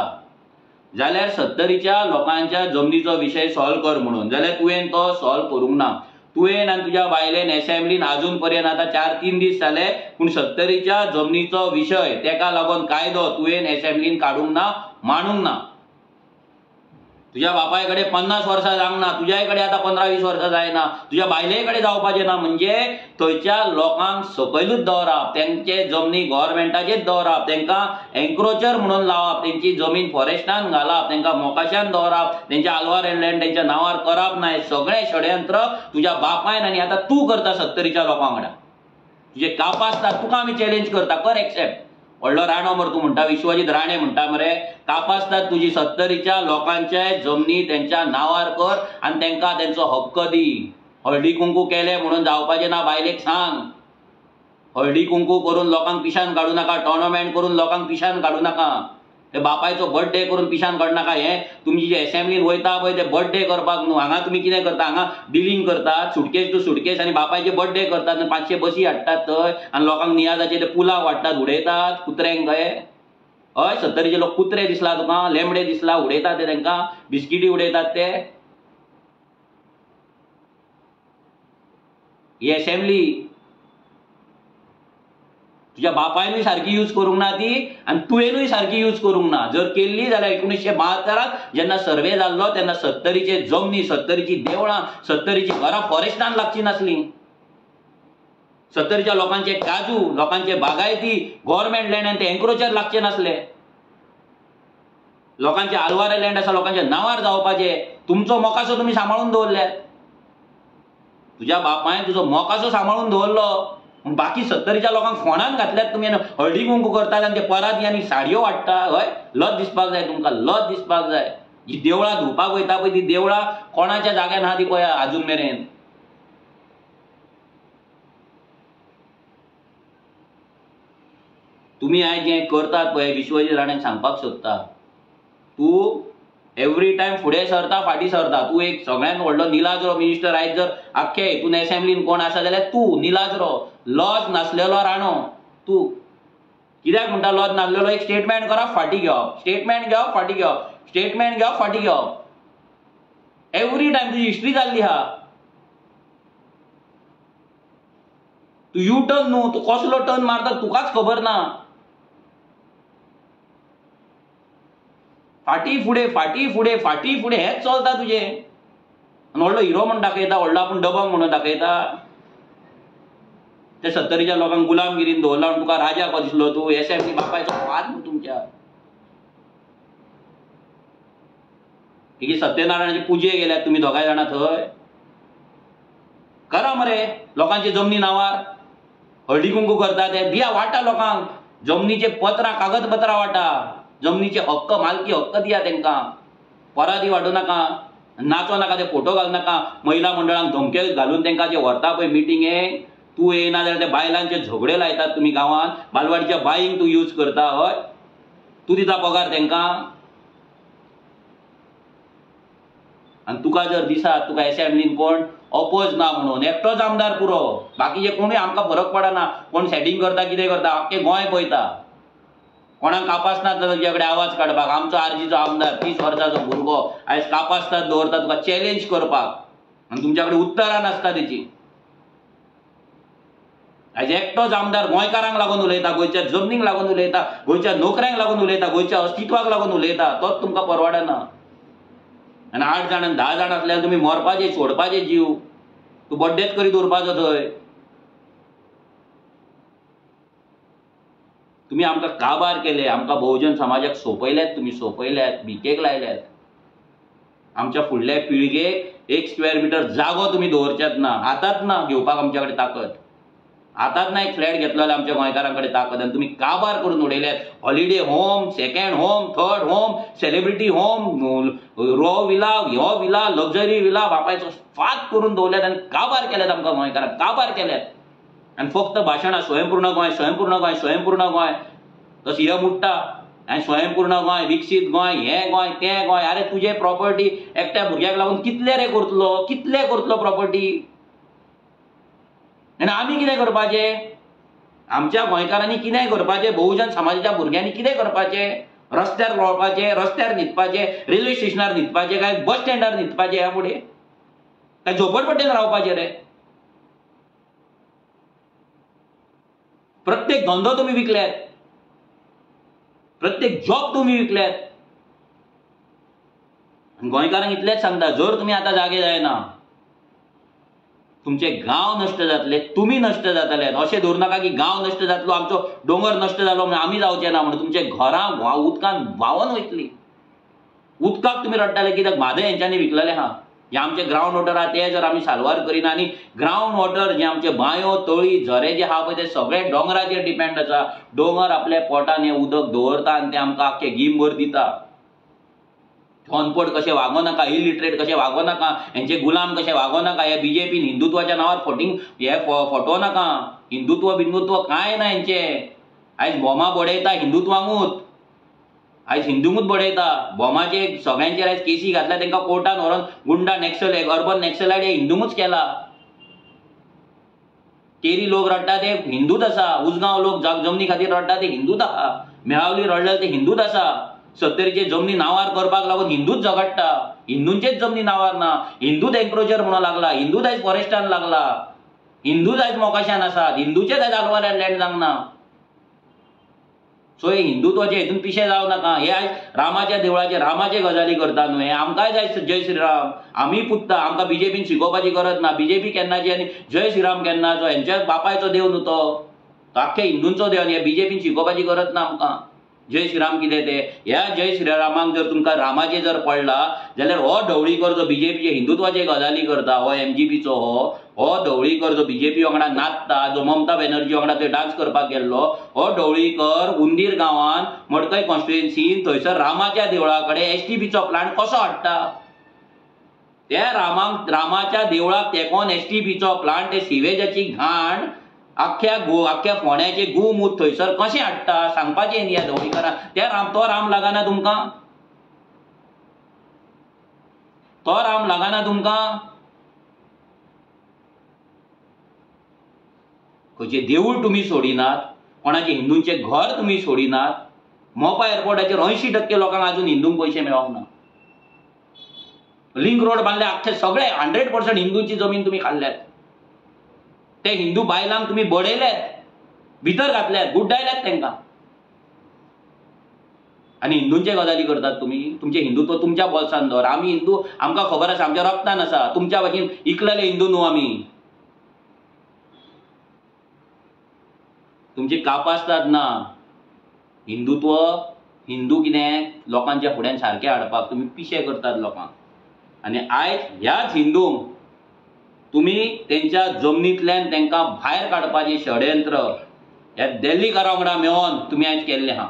जाल्यार 70रीच्या लोकांच्या जमनीचो विशय सॉल्व कर म्हणून. जाल्यार तुवें तो सॉल्व करूंक ना. तुवें आनी तुज्या बायलेन एसेंब्लीन आजून पर्यंत आतां 4-3 दीस जाले, पूण 70रीच्या जमनीचो विशय तेका लागून कायदो तुवें एसेंब्लीन काडूंक ना, मांडूंक ना. तुज्या बापाय कडेन 50 वर्सां जावंक ना, तुज्याय कडेन आतां 15-20 वर्सां जायना, तुज्या बायलेय कडेन जावपाचें ना. म्हणजे थंयच्या लोकांक सकयलूच दवरप, तेंचे जमनी गव्हर्मेंटाचेच दवरप, तांकां एन्क्रोचर म्हणून लावप, तेंची जमीन फॉरेस्टान घालप, तांकां मोकाशान दवरप, तेंच्या आल्वार लँड तेंच्या नांवार करप ना. हे सगळें षडयंत्र तुज्या बापायन आनी आतां तूं करता 70रीच्या लोकां वांगडा. तुजे कापास्ताद तुका आमी चॅलेंज करता, कर एक्सेप्ट. व्हडलो राणो मरे तूं म्हणटा, विश्वजीत राणे म्हणटा मरे. कापास्ताद तुजी 70रीच्या लोकांचे जमनी तेंच्या नांवार कर आनी तेंकां तेंचो हक्क दी. हळदी कुंकू केले म्हणून जावपाचें ना. बायलेक सांग, हळदी कुंकू करून लोकांक पिशान काडू नाका, टोर्नामेंट करून लोकांक पिशान काडू नाका, ते बापायचो बर्थडे करून पिशान काडू नाका. हे तुमची जे एसेंब्लीन वयता पळय ते बर्थडे करपाक न्हू. हांगा तुमी कितें करता? हांगा डिलींग करतात, सुटकेस टू सुटकेस, आनी बापायचे बर्थडे करतात, 500 बसी हाडटात थंय आनी लोकांक नियाजाचे ते पुलाव वाडटात, उडयतात कुत्र्यांक कहे. हय 70रीचे लोक कुत्रे दिसला तुका? लेंबडे दिसला? उडयतात ते तांकां, बिस्किटी उडयतात ते. ही एसेंब्ली तुज्या बापायनूय सारकी यूज करूंक ना ती, आनी तुवेंनूय सारकी यूज करूंक ना. जर केल्ली जाल्यार 1972 जेन्ना सर्वे जाल्लो तेन्ना 70रीचे जमनी, 70रीची देवळां, 70रीची घरां फॉरेस्टान लागची नासलीं. 70च्या लोकांचे काजू, लोकांचे बागायती गव्हर्नमेंट लँड आणि ते एन्क्रोचर लागचे नसले. लोकांचे आलवारे लँड असा लोकांच्या नावार जावपाचे. तुमचो मोकासो तुम्ही सांभाळून दवरल्यात. तुझ्या बापायन तुझो मोकासो सांभाळून दवरलो. बाकी 70च्या लोकांक फोंडान घातल्यात तुम्ही. हळदी कुंकू करतात आणि ते पराती आणि साडयो वाडटा. हय, लज दिसपाक जाय तुमकां, लज दिसपाक जाय. जी देवळां धुवपाक वयता पळय ती देवळां कोणाच्या जाग्यार आहा ती पळया अजून मेरेन. तुम्ही आयज जें करतात पळय विश्वजीत राणेक सांगपाक सोदता, तू एवरी टायम फुडें सरता फाटीं सरता. तू एक सगळ्यात व्हडलो निलाजरो मिनिस्टर. आयज जर आख्खे हितून असेंब्लीन कोण आसा जाल्यार तू निलाजरो. लॉज नासलेलो राणो तू. कित्याक म्हणटा लॉज नासलेलो? एक स्टेटमेंट करप फाटीं घेवप, स्टेटमेंट घेवप फाटीं घेवप, स्टेटमेंट घेवप फाटीं घेवप. एवरी टायम तुजी हिस्ट्री जाल्ली आहा. तू यू टर्न न्हू, तू कसलो टर्न मारता तुकाच खबर ना. फाटी फुडें फाटी फुडें फाटी फुडें हेच चलता तुजें. आनी व्हडलो हिरो म्हणून दाखयता, व्हडलो आपूण दबंग म्हणून दाखयता. ते 70च्या लोकांक गुलामगिरीन दवरला आनी तुका राजा को दिसलो. तू एसएमसी बापायचो फाद न्हू तुमच्या. सत्यनारायणाचे पुजे गेल्यात तुम्ही दोगांय जाणां थंय. करा मरे लोकांचे जमनी नावार हळदी कुंकू करता ते दिया, वाटा लोकांक जमनीचे पत्रां कागदपत्रां वाटा. जमनीचे हक्क मालकी हक्क दिया तेंकां. परादी वाडू नाका, नाचो नाका, ते फोटो घालू नाका. महिला मंडळांक धमके घालून तेंकां जे व्हरता पळय मिटिंगेक, तू येना जाल्यार ते बायलांचे झगडे लायतात तुमी गांवांत. बालवाडीच्या बाईंक तू यूज करता. हय, तू दिता पगार तेंकां. आनी तुका जर दिसात तुका असेंब्लीन कोण अपोज ना म्हणून एकटोच आमदार पुरो, बाकीचे कोणूय आमकां फरक पडना. कोण सेटिंग करता कितें करता आख्खें गोंय पळयता. कोणाक कापासनात तुजे कडेन आवाज काडपाक. आमचो आरजीचो आमदार 30 वर्साचो भुरगो आयज कापासनात दवरता तुका चॅलेंज करपाक, आनी तुमच्या कडेन उतरां नासता तेची. आयज एकटोच आमदार गोंयकारांक लागून उलयता, गोंयच्या जमनीक लागून उलयता, गोंयच्या नोकऱ्यांक लागून उलयता, गोंयच्या अस्तित्वाक लागून उलयता. तोच तुमकां परवडना. आनी 8 जाण 10 जाण आसल्यार तुमी मरपाचे, सोडपाचे जीव. तूं बड्डेच करीत उरपाचो थंय. तुम्ही आमकां काबार केले, आमकां बहुजन समाजाक सोंपयल्यात, तुम्ही सोंपयल्यात, भिकेक लायल्यात. आमच्या फुडल्या पिळगेक 1 स्क्वेअर मिटर जागो तुम्ही दवरच्यात ना. आतांच ना घेवपाक आमच्या कडेन ताकद. आतांच ना एक फ्लॅट घेतलो जाल्यार आमच्या गोंयकारां कडेन ताकद. आनी तुम्ही काबार करून उडयल्यात. Holiday home, second home, third home, celebrity home, row villa, ह्यो विला, लक्झरी विला बापायचो फात करून दवरल्यात आनी काबार केल्यात आमकां गोंयकारांक, काबार केल्यात. आनी फक्त भाशणां स्वयंपूर्ण गोंय, स्वयंपूर्ण गोंय, स्वयंपूर्ण गोंय. तसो हे मुट्टा आनी स्वयंपूर्ण गोंय, विकसीत गोंय, हें गोंय, तें गोंय. अरे तुजे प्रॉपर्टी एकट्या भुरग्याक लागून कितले रे करतलो, कितले करतलो प्रॉपर्टी. आनी आमी कितें करपाचें? आमच्या गोंयकारांनी कितें करपाचें? बहुजन समाजाच्या भुरग्यांनी कितें करपाचें? रस्त्यार रोवपाचें, रस्त्यार न्हिदपाचें, रेल्वे स्टेशनार न्हिदपाचें, काय बस स्टँडार न्हिदपाचें ह्या फुडें? काय झोपडपट्टेन रावपाचें रे? प्रत्येक धंदो तुम्ही विकल्यात, प्रत्येक जॉब तुम्ही विकल्यात. गोंयकारांक इतलेंच सांगता, जर तुम्ही आता जागे जायना, तुमचे गांव नश्ट जातले, तुम्ही नश्ट जातले. अशें धरू नाका की गांव नश्ट जातलो, आमचो दोंगर नश्ट जालो म्हणून आमी जावचे ना म्हणून. तुमचे घरां उदकान व्हांवून वयतली. उदकाक तुम्ही रडटाले कित्याक म्हादय हेंच्यांनी विकलेलें आहा. जे आमचे ग्रावंड वॉटर आहा ते जर आमी साल्वार करिना, आनी ग्रावंड वॉटर जे आमचे बांयो, तळी, झरे जे आहा पळय ते सगळे दोंगराचेर डिपेंड आसा. दोंगर आपल्या पोटान हें उदक दवरता आनी ते आमकां आख्खे गिमभर दिता. अनपड कशें वागो नाका, इलिटरेट कशें वागो नाका, हेंचे गुलाम कशें वागो नाका. हे बीजेपीन हिंदुत्वाच्या नांवार फटो नाका. हिंदुत्व कांय ना हेंचे. आयज बॉमा बडयता हिंदुत्वांगूच, आयज हिंदूंगूच बडयता. बॉमाचे सगळ्यांचेर आयज केसी घातल्या, तांकां कोर्टान व्हरोन गुंडा नॅक्सल, अर्बन नॅक्सलायट हे हिंदूंगूच केला. केरी लोक रडटा ते हिंदूच आसा. उजगांव लोक जमनी खातीर रडटा ते हिंदूच आहा. मेळावली रडले ते हिंदूच आसा. 70चे जमनी नांवार करपाक लागून हिंदूच झगडटा. हिंदूंचेच जमनी नांवार ना. हिंदूच एन्क्रोचर म्हणून लागला. हिंदूच आयज फॉरेस्टान लागला. हिंदूच आयज मोकाशान आसात. हिंदूचेच आयज आलवाऱ्यान लँड जावंक ना. सो हे हिंदुत्वाचे हितून पिशे जावं नाका. हे आयज रामाच्या देवळाचे रामाचे गजाली करता न्हू, हे आमकांय जाय जय श्रीराम, आमी पुजता, आमकां बीजेपीन शिकोवपाची गरज ना. बीजेपी केन्नाची आनी जय श्रीराम केन्नाचो, हेंच्या बापायचो देव न्हू तो आख्या हिंदूंचो देव, आनी हे बीजेपीन शिकोवपाची गरज ना आमकां जय श्रीराम कितें ते. ह्या जय श्रीरामाक जर तुमकां रामाचे जर पडला जाल्यार हो ढवळीकर जो बीजेपीचे हिंदुत्वाचे गजाली करता, हो MGPचो हो ढवळीकर जो बीजेपी वांगडा नाचता, जो ममता बॅनर्जी वांगडा ते डान्स करपाक गेल्लो, हो ढवळीकर उंदीर गांवान मडकय कॉन्स्टिट्युएन्सीन थंयसर रामाच्या देवळा कडेन STPचो प्लांट कसो हाडटा. त्या रामाच्या देवळाक तेकोन STPचो प्लांट, ते सिवेजाची घाण आख्या फोंड्याचे गुमूत थंयसर कशें हाडटा सांगपाचें न्ही ह्या ढवळीकरांक. तो राम लागना तुमकां, तो राम लागना तुमकां. खंयचे देवूळ तुमी सोडिनात, कोणाचे हिंदूंचे घर तुमी सोडिनात. मोपा एअरपोर्टाचेर 80% लोकांक अजून हिंदूंक पयशे मेळोंक ना. लिंक रोड बांदले, आख्खे सगळे 100% हिंदूंची जमीन तुमी खाल्ल्यात. ते हिंदू बायलांक तुमी बडयल्यात, भितर घातल्यात, गुड्डायल्यात तेंकां. आनी हिंदूंचे गजाली करतात तुमी. तुमचे हिंदुत्व तुमच्या बोल्सान दवर. आमी हिंदू, आमकां खबर आसा, आमच्या रक्तान आसा. तुमच्या भाशेन इकलेले हिंदू न्हू आमी. तुमची कापासतात ना. हिंदुत्व, हिंदू कितें लोकांच्या फुड्यान सारखे हाडपाक तुमी पिशे करतात लोकांक. आनी आयज ह्याच हिंदूंक तुमी तेंच्या जमनींतल्यान तेंकां भायर काडपाचें षडयंत्र ह्या दिल्लीकारां वांगडा मेळोन तुमी आयज केल्लें आहा.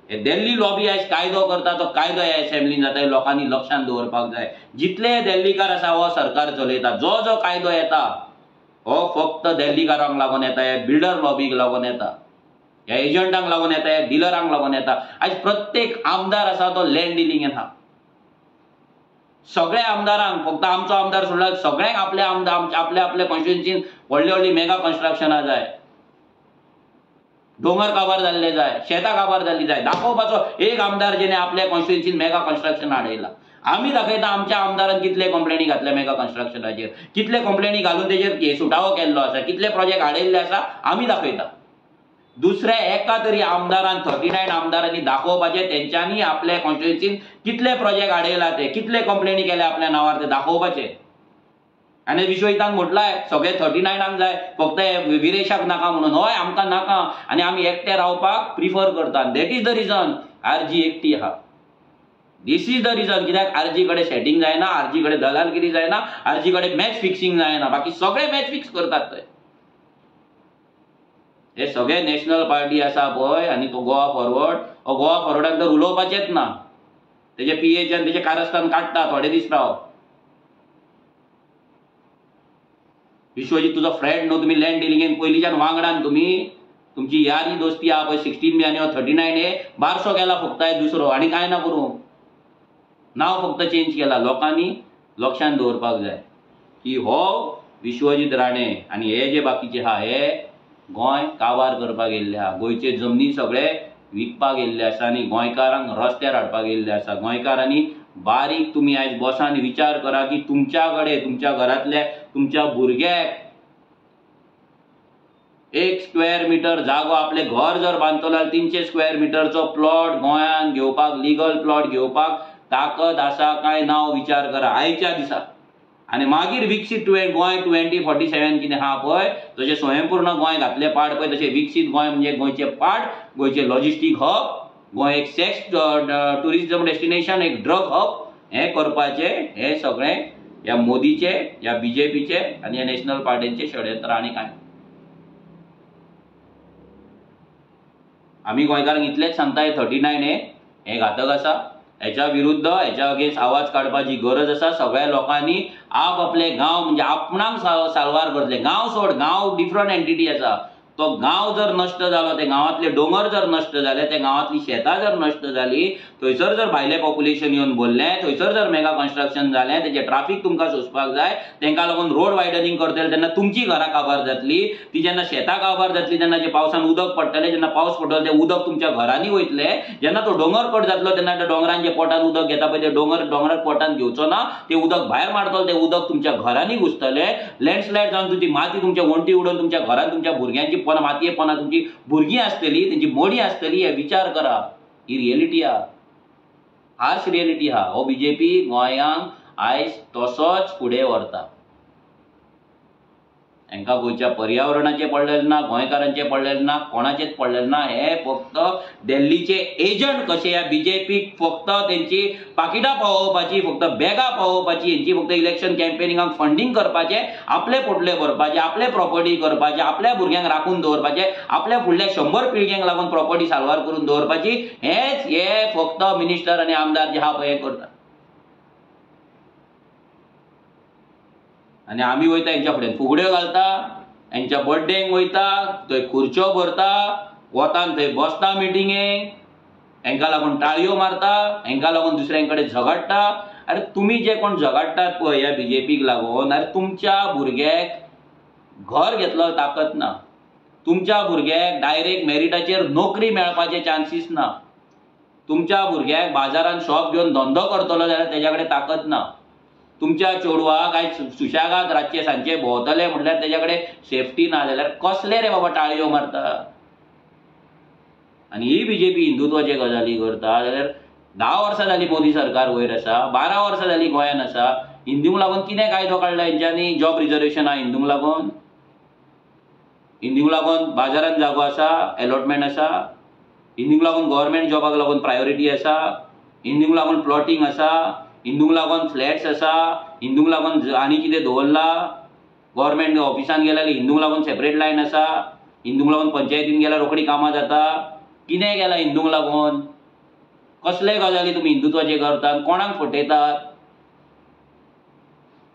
हे दिल्ली लॉबी आयज कायदो करता, तो कायदो ह्या असेंब्लीन जाता, हे लोकांनी लक्षांत दवरपाक जाय. जितले दिल्लीकार आसा हो सरकार चलयता, जो कायदो येता हो फक्त दिल्लीकारांक लागून येता, हे बिल्डर लॉबीक लागून येता, ह्या एजंटांक लागून येता, ह्या डिलरांक लागून येता. आयज प्रत्येक आमदार आसा तो लँड डिलिंगेन आहा. सगळ्या आमदारांक, फक्त आमचो आमदार सोडला, सगळ्यांक आपल्या आपल्या कॉन्स्टिट्युएन्सीन व्हडली मेगा कन्स्ट्रक्शनां जाय, डोंगर काबार जाल्ले जाय, शेतां काबार जाल्ली जाय. दाखोवपाचो एक आमदार जेणे आपल्या कॉन्स्टिट्युएन्सीन मेगा कन्स्ट्रक्शन हाडयला. आमी दाखयता आमच्या आमदारान कितले कंप्लेनी घातल्या मेगा कन्स्ट्रक्शनाचेर, कितले कंप्लेनी घालून तेजेर सुटावो केल्लो आसा, कितले प्रोजेक्ट हाडयल्ले आसा आमी दाखयता. दुसऱ्या एका तरी आमदारान 39 आमदारांनी दाखोवपाचे तेंच्यांनी आपल्या कॉन्स्टिट्युएन्सीन कितले प्रोजेक्ट हाडयला, ते कितले कंप्लेनी केल्या आपल्या नांवार ते दाखोवपाचे. आनी विश्वहितान म्हटलाय सगळे 39 जाय, फक्त विरेशाक नाका म्हणून. हय, आमकां नाका, आनी आमी एकटे रावपाक प्रिफर करता. That is the region RG एकटी आहा. दिस इज द रिजन. कित्याक RG कडेन सेटिंग जायना, RG कडेन दलालगिरी जायना, RG कडेन मॅच फिक्सिंग जायना. बाकी सगळे मॅच फिक्स करतात थंय. हे सगळे नॅशनल पार्टी आसा पळय, आनी तो गोवा फॉरवर्ड, गोवा फॉरवर्डाक तर उलोवपाचेच ना. तेजे PHन तेजे कारस्थान काडटा थोडे दीस राव. विश्वजीत तुजो फ्रेंड न्हू, तुमी लँड डिलिंगेन पयलींच्यान वांगडान, तुमची यारी दोस्ती आहा पळय. 16B आनी 39A बारसो केला फक्त दुसरो, आनी कांय ना करूं. नांव फक्त चेंज केला. लोकांनी लक्षांत दवरपाक जाय की हो विश्वजीत राणे आनी हे जे बाकीचे आहा हे गोंय काबार करपाक येयल्ले आहा. गोंयचे जमनी सगळे विकपाक येयल्ले आसा आनी गोंयकारांक रस्त्यार हाडपाक येयल्ले आसा. गोंयकारांनी बारीक तुमी आयज बसान विचार करा की तुमच्या कडेन, तुमच्या घरांतल्या तुमच्या भुरग्याक 1 स्क्वेअर मिटर जागो, आपले घर जर बांदतलो जाल्यार 300 स्क्वेअर मिटरचो प्लॉट गोंयान घेवपाक, लिगल प्लॉट घेवपाक ताकद आसा काय ना विचार करा आयच्या दिसा. आनी मागीर विकसीत गोंय 2047 कितें आहा पळय, जशें स्वयंपूर्ण गोंय घातले पाड पळय, तशें विकसीत गोंय म्हणजे गोंयचे पाड, गोंयचे लॉजिस्टीक हब, गोंय एक सेक्स टुरिझम डेस्टिनेशन, एक ड्रग हब हे करपाचे. हे सगळे ह्या मोदीचे, ह्या BJPचे आनी ह्या नॅशनल पार्टींचे षडयंत्र आनी कांय. आमी गोंयकारांक इतलेच सांगता, हे 39A हे घातक आसा. हेच्या विरुद्ध, हेच्या अगेन्स्ट आवाज काडपाची गरज आसा. सगळ्या लोकांनी आपले गांव म्हणजे आपणाक साल्वार करतले. गांव सोड, गांव डिफरंट एंटिटी आसा. तो गांव जर नश्ट जालो, ते गांवांतले दोंगर जर नश्ट जाले, ते गांवांतली शेतां जर नश्ट जाली, थंयसर जर भायले पॉप्युलेशन येवन भरलें, थंयसर जर मेगा कन्स्ट्रक्शन जालें, तेजे ट्राफीक तुमकां सोंसपाक जाय, तेंकां लागून रोड वायडनिंग करतले, तेन्ना तुमची घरां काबार जातली. ती जेन्ना शेतां काबार जातली, तेन्ना जे पावसान उदक पडटलें, जेन्ना पावस पडटलो तें उदक तुमच्या घरांनी वयतले. जेन्ना तो डोंगर कट जातलो तेन्ना त्या डोंगरांचे पोटान उदक घेता पळय, ते डोंगराक पोटान घेवचो ना, ते उदक भायर मारतलो, ते उदक तुमच्या घरांनी घुसतले. लँडस्लायड जावन तुमची माती, तुमच्या वणटी उडोवन तुमच्या घरांत तुमच्या भुरग्यांची गरीबपणा मातयेपणा तुमची भुरगीं आसतली तेंची मोडी आसतली हे विचार करा. ही रियलिटी आहा, हार्श रियलिटी आहा. हो बीजेपी गोंयांक आयज तसोच फुडें व्हरता. हांकां गोंयच्या पर्यावरणाचें पडलेलें ना, गोंयकारांचें पडलेलें ना, कोणाचेंच पडलेलें ना. हे फक्त दिल्लीचे एजंट कशे ह्या बीजेपीक फक्त तेंची पाकिटां पावोवपाची, फक्त बॅगां पावोवपाची, हेंची फक्त इलेक्शन कॅम्पेनिंगाक फंडिंग करपाचें, आपले पोटले भरपाचे, आपले प्रॉपर्टी करपाचे, आपल्या भुरग्यांक राखून दवरपाचे, आपल्या फुडल्या 100 पिळग्यांक लागून प्रॉपर्टी साल्वार करून दवरपाची. हेच हे फक्त मिनिस्टर आनी आमदार जे आहा पळय हे करता. आनी आमी वयता हेंच्या फुडें फुगड्यो घालता, हेंच्या बर्थडेक वयता, थंय खुर्च्यो भरता, वतान थंय बसता मिटिंगेक, हेंकां लागून ताळयो मारता, हेंकां लागून दुसऱ्यां कडेन झगडटा. अरे तुमी जे कोण झगडटात पळय ह्या बीजेपीक लागून, अरे तुमच्या भुरग्याक घर घेतलो ताकत ना, तुमच्या भुरग्याक डायरेक्ट मेरिटाचेर नोकरी मेळपाचे चान्सीस ना, तुमच्या भुरग्याक बाजारान शॉप घेवन धंदो करतलो जाल्यार तेज्या कडेन ताकत ना, तुमच्या चेडवाक आयज सुशेगाद रातचे सांजचे भोंवतले म्हटल्यार तेज्या कडेन सेफ्टी ना, जाल्यार कसले रे बाबा ताळयो मारता. आनी ही बीजेपी हिंदुत्वाचे गजाली करता जाल्यार 10 वर्सां जाली मोदी सरकार वयर आसा, 12 वर्सां जाली गोंयान आसा. हिंदूंक लागून कितें कायदो काडला हेंच्यांनी? जॉब रिजर्वेशन आहा हिंदूंक लागून, हिंदूंक लागून बाजारान जागो आसा, अलॉटमेंट आसा, हिंदूंक लागून गव्हर्मेंट जॉबाक लागून प्रायोरिटी आसा, हिंदूंक लागून प्लॉटिंग आसा, हिंदूंक लागून फ्लॅट्स आसा, हिंदूंक लागून आनी कितें दवरला, गव्हर्मेंट ऑफिसान गेल्यार हिंदूंक लागून सेपरेट लायन आसा, हिंदूंक लागून पंचायतीन गेल्यार रोखडी कामां जाता. कितें केलां हिंदूंक लागून? कसले गजाली तुमी हिंदुत्वाचे करतात, कोणाक फटयतात?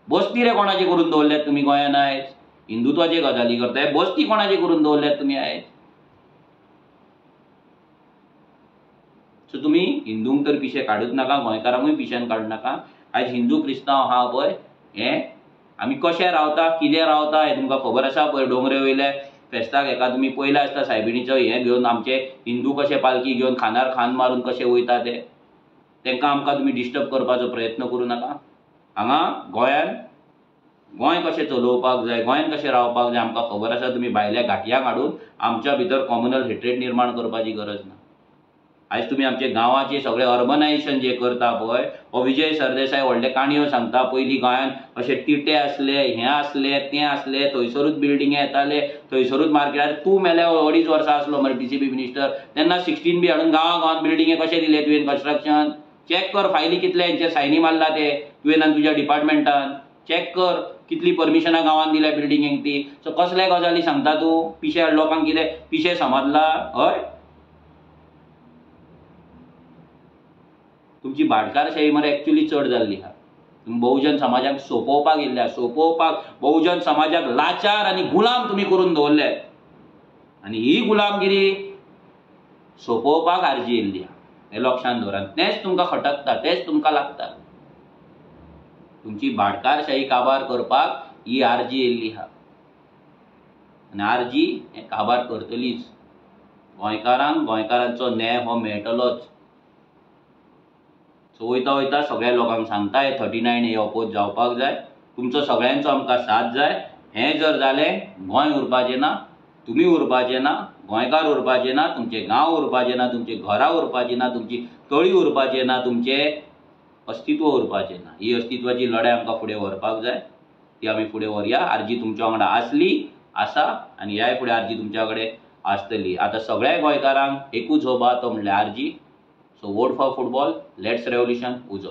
बस्ती रे कोणाचे करून दवरल्यात तुमी गोंयान आयज? हिंदुत्वाचे गजाली करताय, बस्ती कोणाचे करून दवरल्यात तुमी आयज? सो तुमी हिंदूंक तर पिशे काडूच नाका, गोंयकारांकूय पिश्यान काडू नाका. आयज हिंदू क्रिस्तांव आहा पळय हे आमी कशे रावता, कितें रावता हे तुमकां खबर आसा पळय. डोंगरे वयले फेस्ताक हेका तुमी पयला आसता सायबिणीचो हे घेवन आमचे हिंदू कशे पालखी घेवन खानार खान मारून कशे वयता ते. तेंकां आमकां तुमी डिस्टर्ब करपाचो प्रयत्न करूं नाका. हांगा गोंयान गोंय कशें चलोवपाक जाय, गोंयान कशें रावपाक जाय आमकां खबर आसा. तुमी भायल्या घाटयांक हाडून आमच्या भितर कॉम्युनल हेट्रेड निर्माण करपाची गरज ना. आयज तुमी आमचे गांवाचे सगळे अर्बनायझेशन जे करता पळय, हो विजय सरदेसाय व्हडले काणयो सांगता. पयलीं गोंयान अशे तिटे आसले, हें आसले, तें आसले, थंयसरूच बिल्डिंगे येताले, थंयसरूच मार्केट. तूं मेले 2.5 वर्सां आसलो मरे DCP मिनिस्टर, तेन्ना 16B हाडून गांवांत बिल्डिंगे कशे दिले तुवें कन्स्ट्रक्शन? चॅक कर फायली कितले हेंचेर सायनी मारला ते तुवें आनी तुज्या डिपार्टमेंटान. चॅक कर कितली परमिशनां गांवांत दिल्या बिल्डिंगेक ती. सो कसले गजाली सांगता तूं? पिशे लोकांक कितें पिशे समजला? हय, तुमची भाटकारशाही मरे एक्चुअली चड जाल्ली आहा. तुम्ही बहुजन समाजाक सोपोवपाक येयल्ले, सोपोवपाक बहुजन समाजाक लाचार आनी गुलाम तुम्ही करून दवरले. आनी ही गुलामगिरी सोपोवपाक आरजी येयल्ली आहा, हे लक्षांत दवरात. तेच तुमकां खटकता, तेच तुमकां लागता. तुमची भाटकारशाही काबार करपाक ही आरजी येयल्ली आहा आनी आरजी हे काबार करतलीच. गोंयकारांक गोंयकारांचो न्याय हो मेळटलोच. सो वयता वयता सगळ्या लोकांक सांगता हे 39A अपोज जावपाक जाय. तुमचो सगळ्यांचो आमकां साथ जाय. हें जर जालें गोंय उरपाचें ना, तुमी उरपाचें ना, गोंयकार उरपाचें ना, तुमचे गांव उरपाचें ना, तुमची घरां उरपाचीं ना, तुमची तळी उरपाचें ना, तुमचें अस्तित्व उरपाचें ना. ही अस्तित्वाची लढाई आमकां फुडें व्हरपाक जाय. ती आमी फुडें व्हरया. आरजी तुमच्या वांगडा आसली, आसा आनी ह्याय फुडें आरजी तुमच्या कडेन आसतली. आतां सगळ्या गोंयकारांक एकूच होब आहा तो म्हणल्यार RG. So vote for football, let's revolution उजो.